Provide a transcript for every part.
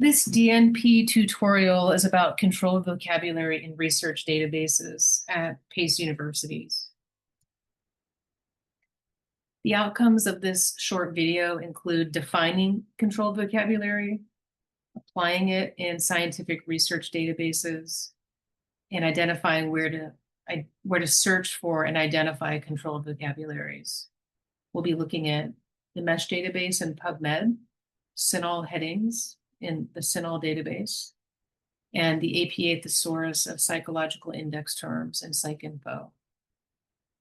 This DNP tutorial is about controlled vocabulary in research databases at PACE universities. The outcomes of this short video include defining controlled vocabulary, applying it in scientific research databases, and identifying where to search for and identify controlled vocabularies. We'll be looking at the MESH database and PubMed, CINAHL headings in the CINAHL database, and the APA thesaurus of psychological index terms and PsycInfo.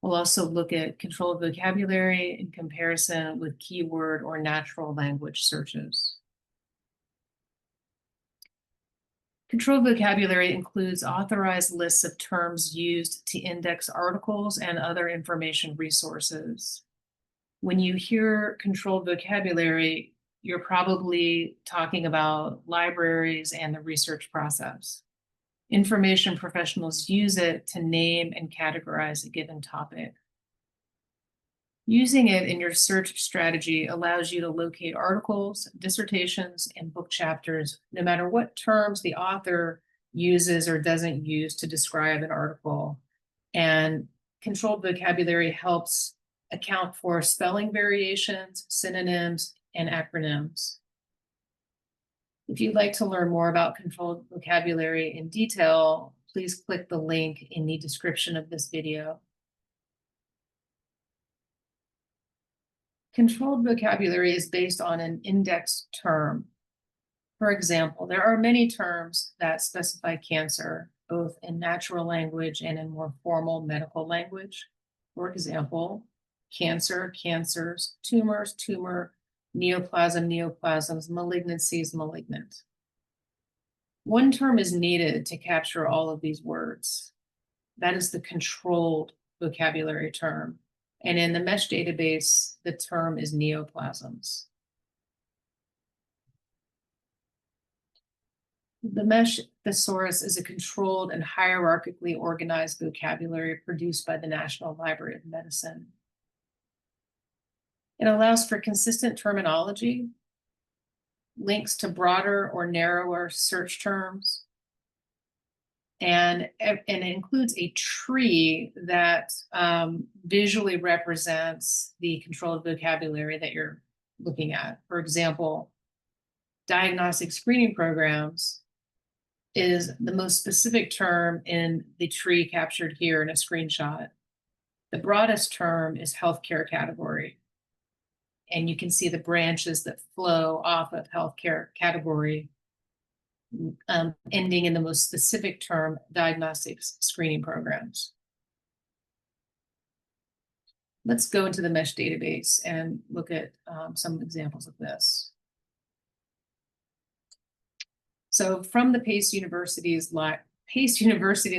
We'll also look at controlled vocabulary in comparison with keyword or natural language searches. Controlled vocabulary includes authorized lists of terms used to index articles and other information resources. When you hear controlled vocabulary, you're probably talking about libraries and the research process. Information professionals use it to name and categorize a given topic. Using it in your search strategy allows you to locate articles, dissertations, and book chapters, no matter what terms the author uses or doesn't use to describe an article. And controlled vocabulary helps account for spelling variations, synonyms, and acronyms. If you'd like to learn more about controlled vocabulary in detail, please click the link in the description of this video. Controlled vocabulary is based on an indexed term. For example, there are many terms that specify cancer, both in natural language and in more formal medical language. For example, cancer, cancers, tumors, tumor, neoplasm, neoplasms, malignancies, malignant. One term is needed to capture all of these words. That is the controlled vocabulary term. And in the MESH database, the term is neoplasms. The MESH thesaurus is a controlled and hierarchically organized vocabulary produced by the National Library of Medicine. It allows for consistent terminology, links to broader or narrower search terms, and it includes a tree that visually represents the controlled vocabulary that you're looking at. For example, diagnostic screening programs is the most specific term in the tree captured here in a screenshot. The broadest term is healthcare category. And you can see the branches that flow off of healthcare category, ending in the most specific term, diagnostics screening programs. Let's go into the MESH database and look at some examples of this. So from the Pace University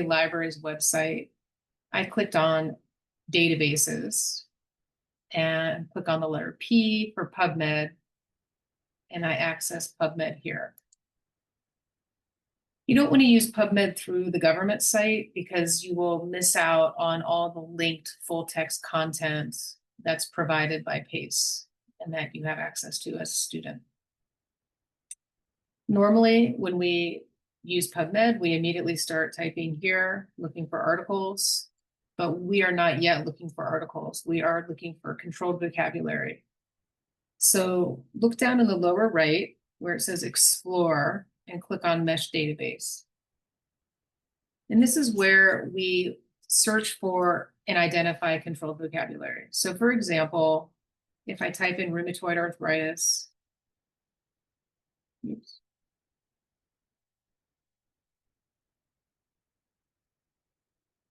Library's website, I clicked on databases and click on the letter P for PubMed, and I access PubMed here. You don't want to use PubMed through the government site because you will miss out on all the linked full text content that's provided by PACE and that you have access to as a student. Normally, when we use PubMed, we immediately start typing here, looking for articles, but we are not yet looking for articles. We are looking for controlled vocabulary. So look down in the lower right where it says Explore and click on MESH database. And this is where we search for and identify controlled vocabulary. So for example, if I type in rheumatoid arthritis,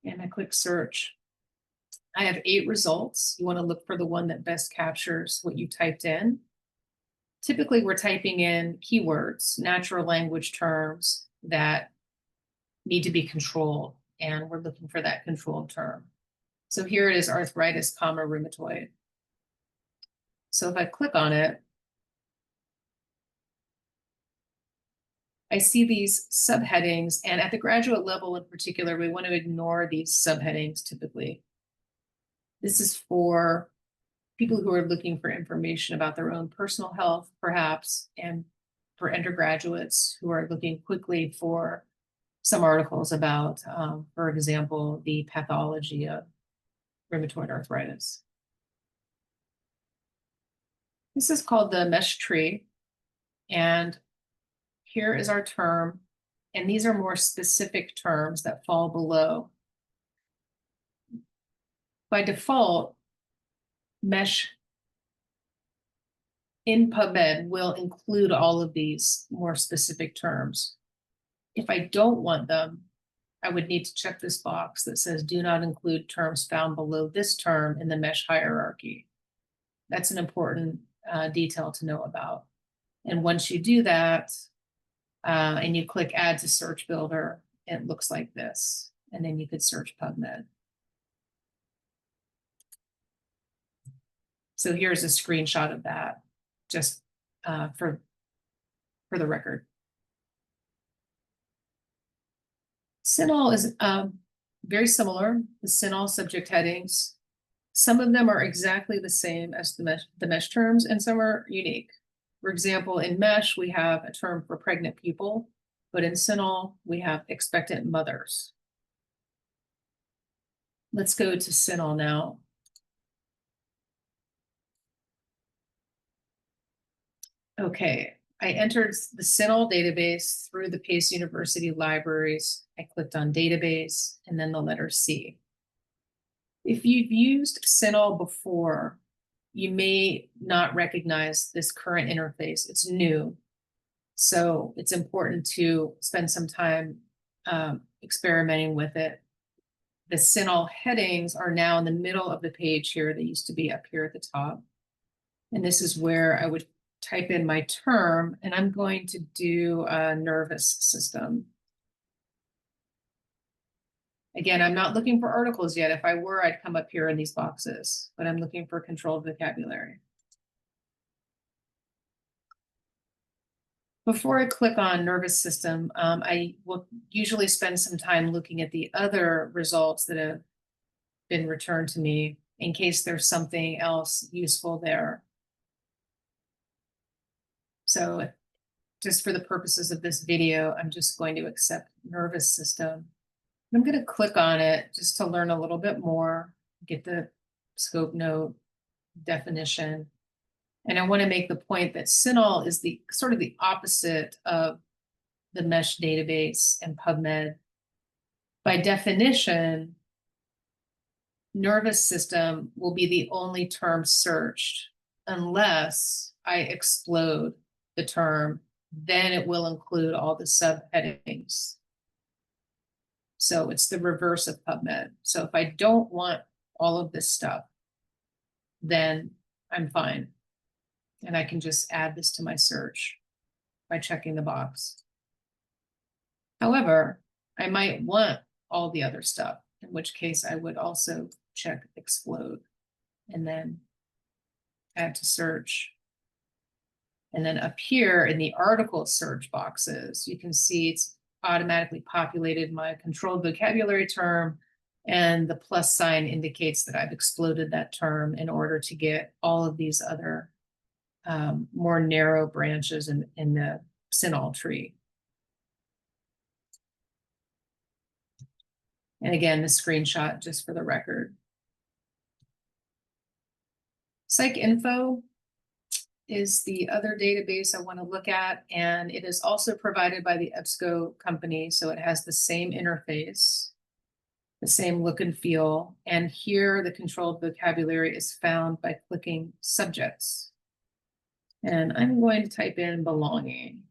and I click search, I have 8 results. You want to look for the one that best captures what you typed in. Typically, we're typing in keywords, natural language terms that need to be controlled, and we're looking for that controlled term. So here it is, arthritis, rheumatoid. So if I click on it, I see these subheadings, and at the graduate level in particular, we want to ignore these subheadings typically. This is for people who are looking for information about their own personal health, perhaps, and for undergraduates who are looking quickly for some articles about, for example, the pathology of rheumatoid arthritis. This is called the mesh tree. And here is our term. And these are more specific terms that fall below. By default, mesh in PubMed will include all of these more specific terms. If I don't want them, I would need to check this box that says do not include terms found below this term in the mesh hierarchy. That's an important detail to know about. And once you do that, and you click add to search builder, it looks like this. And then you could search PubMed. So here's a screenshot of that, just for the record. CINAHL is very similar, the CINAHL subject headings. Some of them are exactly the same as the mesh terms, and some are unique. For example, in mesh, we have a term for pregnant people, but in CINAHL, we have expectant mothers. Let's go to CINAHL now. Okay, I entered the CINAHL database through the Pace University libraries. I clicked on database and then the letter C. If you've used CINAHL before, you may not recognize this current interface. It's new. So it's important to spend some time experimenting with it. The CINAHL headings are now in the middle of the page here. They used to be up here at the top. And this is where I would type in my term, and I'm going to do a nervous system. Again, I'm not looking for articles yet. If I were, I'd come up here in these boxes, but I'm looking for controlled vocabulary. Before I click on nervous system, I will usually spend some time looking at the other results that have been returned to me in case there's something else useful there. So just for the purposes of this video, I'm just going to accept nervous system. I'm going to click on it just to learn a little bit more, get the scope note, definition. And I want to make the point that CINAHL is the sort of the opposite of the mesh database and PubMed. By definition, nervous system will be the only term searched unless I explode the term, then it will include all the subheadings. So it's the reverse of PubMed. So if I don't want all of this stuff, then I'm fine. And I can just add this to my search by checking the box. However, I might want all the other stuff, in which case I would also check explode and then add to search. And then up here in the article search boxes, you can see it's automatically populated my controlled vocabulary term, and the plus sign indicates that I've exploded that term in order to get all of these other more narrow branches in the CINAHL tree. And again, the screenshot just for the record. PsycInfo is the other database I want to look at, and it is also provided by the EBSCO company, so it has the same interface, the same look and feel, and here the controlled vocabulary is found by clicking subjects. And I'm going to type in belonging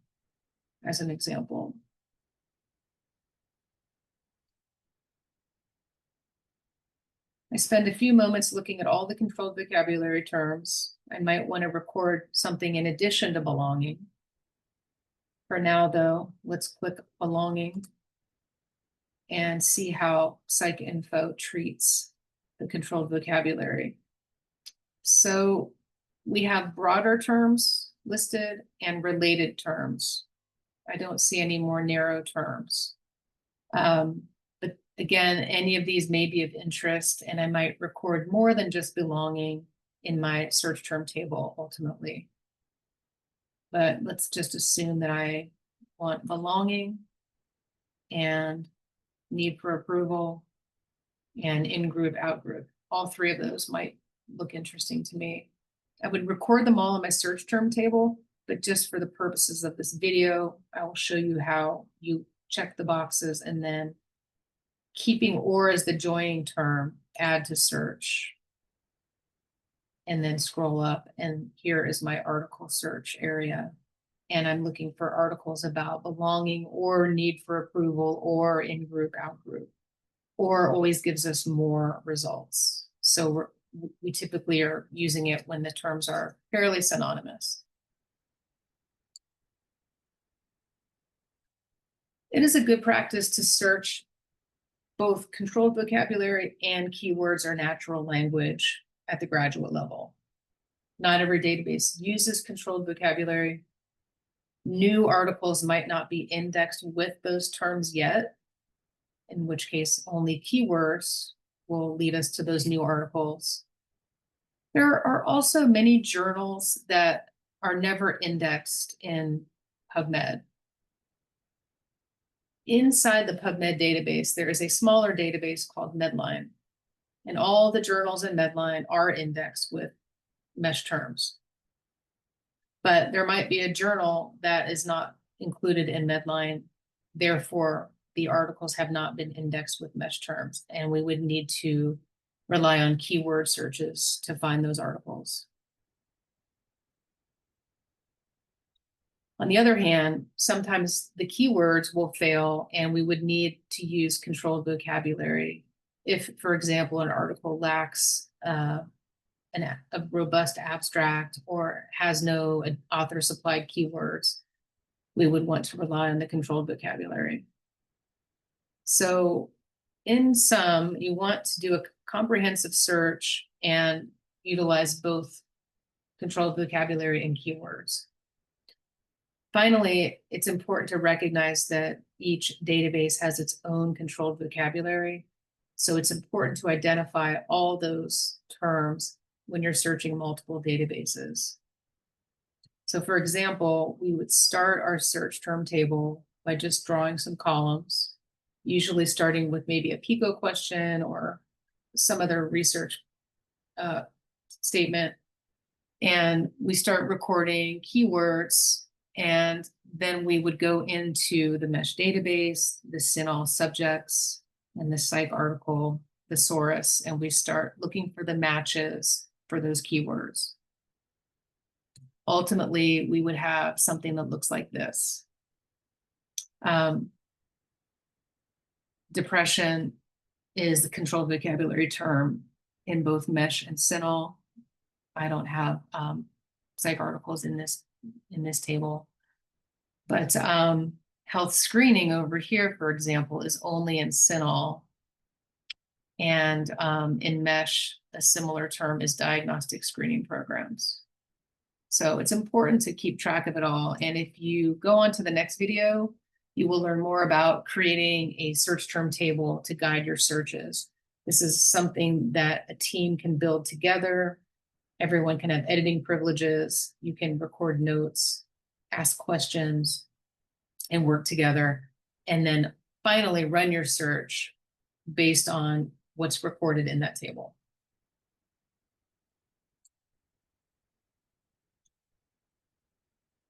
as an example. I spend a few moments looking at all the controlled vocabulary terms. I might want to record something in addition to belonging. For now, though, let's click belonging and see how PsycInfo treats the controlled vocabulary. So we have broader terms listed and related terms. I don't see any more narrow terms. But again, any of these may be of interest, and I might record more than just belonging in my search term table ultimately. but let's just assume that I want belonging and need for approval and in-group, out-group. All three of those might look interesting to me. I would record them all in my search term table, but just for the purposes of this video, I will show you how you check the boxes and then keeping or as the joining term, add to search. And then scroll up, and here is my article search area. And I'm looking for articles about belonging or need for approval or in-group, out-group, or always gives us more results. So we typically are using it when the terms are fairly synonymous. It is a good practice to search both controlled vocabulary and keywords or natural language at the graduate level. Not every database uses controlled vocabulary. New articles might not be indexed with those terms yet, in which case only keywords will lead us to those new articles. There are also many journals that are never indexed in PubMed. Inside the PubMed database, there is a smaller database called Medline, and all the journals in Medline are indexed with mesh terms. But there might be a journal that is not included in Medline, therefore the articles have not been indexed with mesh terms, and we would need to rely on keyword searches to find those articles. On the other hand, sometimes the keywords will fail and we would need to use controlled vocabulary. If, for example, an article lacks a robust abstract or has no author supplied keywords, we would want to rely on the controlled vocabulary. So in sum, you want to do a comprehensive search and utilize both controlled vocabulary and keywords. Finally, it's important to recognize that each database has its own controlled vocabulary. So it's important to identify all those terms when you're searching multiple databases. So for example, we would start our search term table by just drawing some columns, usually starting with maybe a PICO question or some other research statement. And we start recording keywords, and then we would go into the mesh database, the CINAHL subjects, and the psych article thesaurus, and we start looking for the matches for those keywords. Ultimately, we would have something that looks like this. Depression is the controlled vocabulary term in both mesh and CINAHL. I don't have psych articles in this table, but health screening over here, for example, is only in CINAHL. And in mesh, a similar term is diagnostic screening programs. So it's important to keep track of it all. And if you go on to the next video, you will learn more about creating a search term table to guide your searches. This is something that a team can build together. Everyone can have editing privileges. You can record notes, ask questions, and work together. And then finally run your search based on what's recorded in that table.